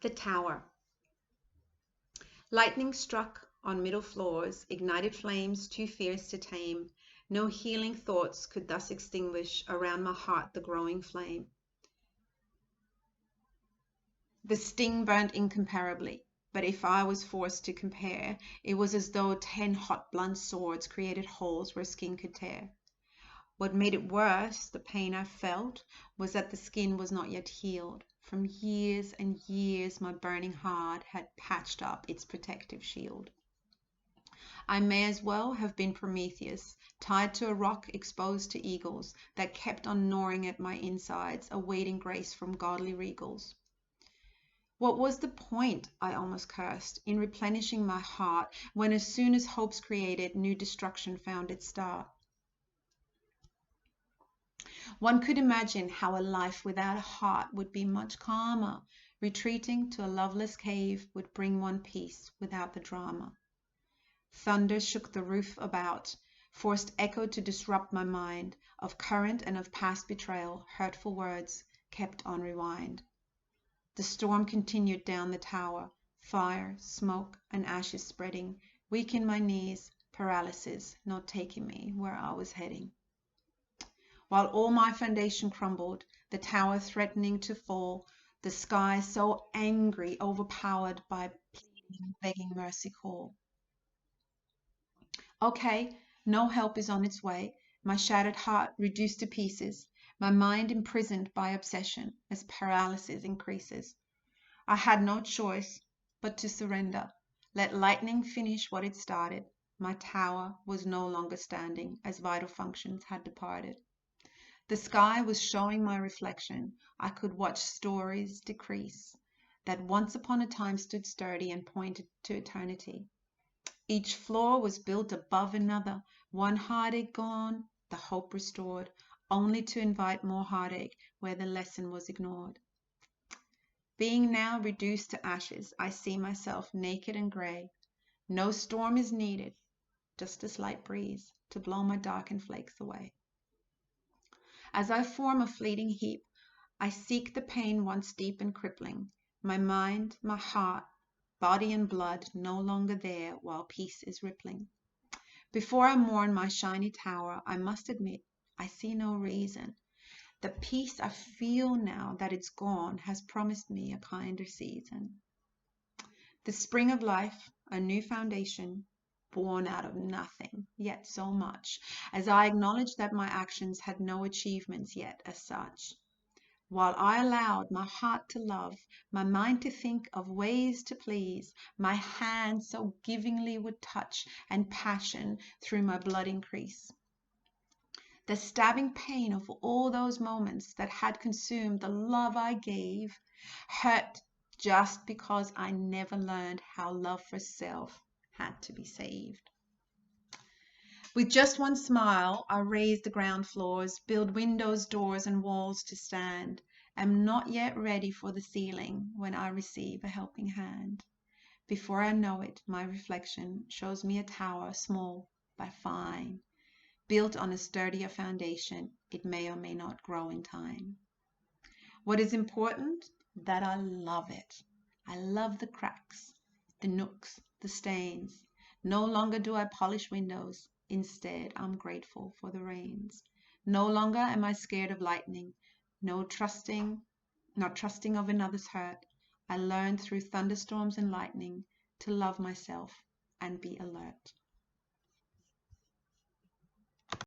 The tower. Lightning struck on middle floors, ignited flames too fierce to tame. No healing thoughts could thus extinguish around my heart the growing flame. The sting burnt incomparably, but if I was forced to compare, it was as though 10 hot blunt swords created holes where skin could tear. What made it worse, the pain I felt, was that the skin was not yet healed. From years and years my burning heart had patched up its protective shield. I may as well have been Prometheus, tied to a rock exposed to eagles that kept on gnawing at my insides, awaiting grace from godly regals. What was the point, I almost cursed, in replenishing my heart when as soon as hope's created, new destruction found its start? One could imagine how a life without a heart would be much calmer. Retreating to a loveless cave would bring one peace without the drama. Thunder shook the roof about, forced echo to disrupt my mind. Of current and of past betrayal, hurtful words kept on rewind. The storm continued down the tower, fire, smoke, and ashes spreading, weak in my knees, paralysis not taking me where I was heading. While all my foundation crumbled, the tower threatening to fall, the sky so angry, overpowered by pleading, begging mercy call. Okay, no help is on its way, my shattered heart reduced to pieces, my mind imprisoned by obsession as paralysis increases. I had no choice but to surrender. Let lightning finish what it started. My tower was no longer standing as vital functions had departed. The sky was showing my reflection. I could watch stories decrease that once upon a time stood sturdy and pointed to eternity. Each floor was built above another, one heartache gone, the hope restored, only to invite more heartache where the lesson was ignored. Being now reduced to ashes, I see myself naked and gray. No storm is needed, just a slight breeze to blow my darkened flakes away. As I form a fleeting heap, I seek the pain once deep and crippling. My mind, my heart, body and blood no longer there while peace is rippling. Before I mourn my shiny tower, I must admit I see no reason. The peace I feel now that it's gone has promised me a kinder season. The spring of life, a new foundation, born out of nothing, yet so much, as I acknowledged that my actions had no achievements yet as such. While I allowed my heart to love, my mind to think of ways to please, my hand so givingly would touch, and passion through my blood increase. The stabbing pain of all those moments that had consumed the love I gave hurt just because I never learned how love for self had to be saved. With just one smile, I raise the ground floors, build windows, doors, and walls to stand. Am not yet ready for the ceiling when I receive a helping hand. Before I know it, my reflection shows me a tower small but fine, built on a sturdier foundation. It may or may not grow in time. What is important? That I love it. I love the cracks, the nooks, the stains. No longer do I polish windows. Instead, I'm grateful for the rains. No longer am I scared of lightning. Not trusting of another's hurt. I learned through thunderstorms and lightning to love myself and be alert.